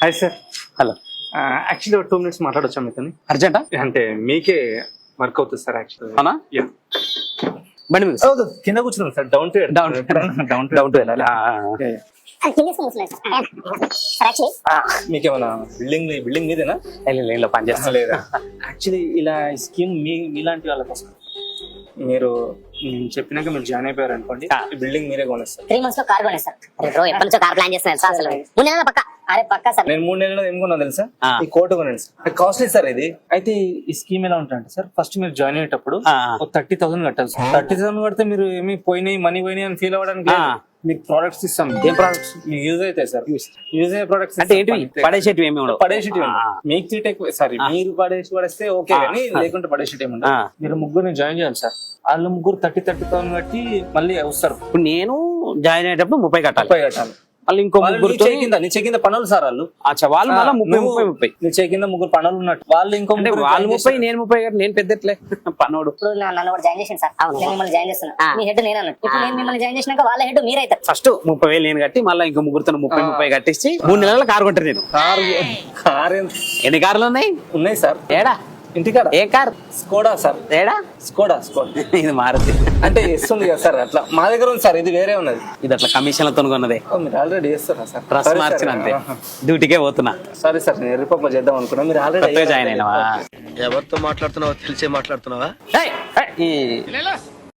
Hi sir. Hello. Actually 2 minutes మాట్లాడొచ్చా మీతో? అర్జెంటా? అంటే మీకే వర్క్ అవుతుంది సార్ యాక్చువల్లీ. అవునా? బండి మీద కింద కూర్చున్నాం sir. Down to down to వెళ్ళాలి. మీకేమన్నా బిల్డింగ్ మీదేనా లైన్లో పనిచేస్తా లేదా? యాక్చువల్లీ ఇలా స్కీమ్ మీలాంటి వాళ్ళ కోసం మీరు చెప్పినాక మీరు జాయిన్ అయిపోయారు అనుకోండి, ఈ బిల్డింగ్ మీరే కొనేస్తారు. 3 months లో కార్ కొనేస్తారు. అరే బ్రో ఎప్పటి నుంచో కార్ ప్లాన్ చేస్తున్నారు సార్. అసలు 3 నెలల పక్క. అరే పక్కా సార్. నేను 3 నెలల్లో ఏం కొన్నా తెలుసా? ఈ కోట కొనండి సార్. కాస్ట్లీ సార్ ఇది. అయితే ఈ స్కీమ్ ఎలా ఉంటుందంటే సార్, ఫస్ట్ మీరు జాయిన్ అయ్యేటప్పుడు 30,000 కట్టాలి సార్. 30,000 కడితే మీరు ఏమి మనీ పోయినాయి అని ఫీల్ అవ్వడానికి మీకు ప్రొడక్ట్స్ ఇస్తాం. ఏం ప్రొడక్ట్స్ మీకు యూజ్ అవుతాయి సార్? యూజ్ అయ్యే ప్రొడక్ట్స్ అంటే ఏంటి? పడేసేటివి ఏమి ఉండవు. పడేసేటివి మీకు తీట ఎక్కువ. సారీ, మీరు పడేస్తే ఓకే కానీ లేకుంటే పడేసేటి ఏమి ఉండదు. మీరు ముగ్గురిని జాయిన్ చేయాలి సార్. వాళ్ళు ముగ్గురు 30,000 కట్టి మళ్ళీ వస్తారు. ఇప్పుడు నేను జాయిన్ అయ్యేటప్పుడు 30 కట్టాలి. మళ్ళీ ఇంకో ముగ్గురు నీ చెక్కింద పనులు సార్ వాళ్ళు. వాళ్ళు మళ్ళీ 30 నీ చెక్కింద ముగ్గురు పనులు ఉన్నట్టు వాళ్ళు ఇంకో వాళ్ళు 30 నేను 30 నేను పెద్దట్లే పనోడు. ఇప్పుడు నన్ను కూడా జాయిన్ చేసింది సార్. నేను మిమ్మల్ని జాయిన్ చేస్తున్నా. మీ హెడ్ నేను అన్నట్టు. ఇప్పుడు నేను మిమ్మల్ని జాయిన్ చేసినాక వాళ్ళ హెడ్ మీరైతారు. ఫస్ట్ 30,000 నేను కట్టి మళ్ళీ ఇంకో ముగ్గురుతో 30 కట్టించి 3 నెలల కారు కొంటాను నేను. కారు ఎన్ని కార్లు ఉన్నాయి సార్ ఏడా? ఇంటికాడ ఏ కార్? Skoda sir. ఏడా? స్కోడా. ఇది మారుతి అంటే ఇస్తుంది కదా సార్. అట్లా మా దగ్గర ఉంది సార్. ఇది వేరే ఉన్నది. ఇది అట్లా కమిషన్లతో కొన్నదే. మీరు ఆల్రెడీ చేస్తారా సార్? డ్రెస్ మార్చిన అంతే, డ్యూటీకే పోతున్నా. సరే సార్, నేను ఎర్రిపప్ప చేద్దాం అనుకున్నా. మీరు ఆల్రెడీ జాయిన్ అయినావా? ఎవరితో మాట్లాడుతున్నావో తెలిసే మాట్లాడుతున్నావా?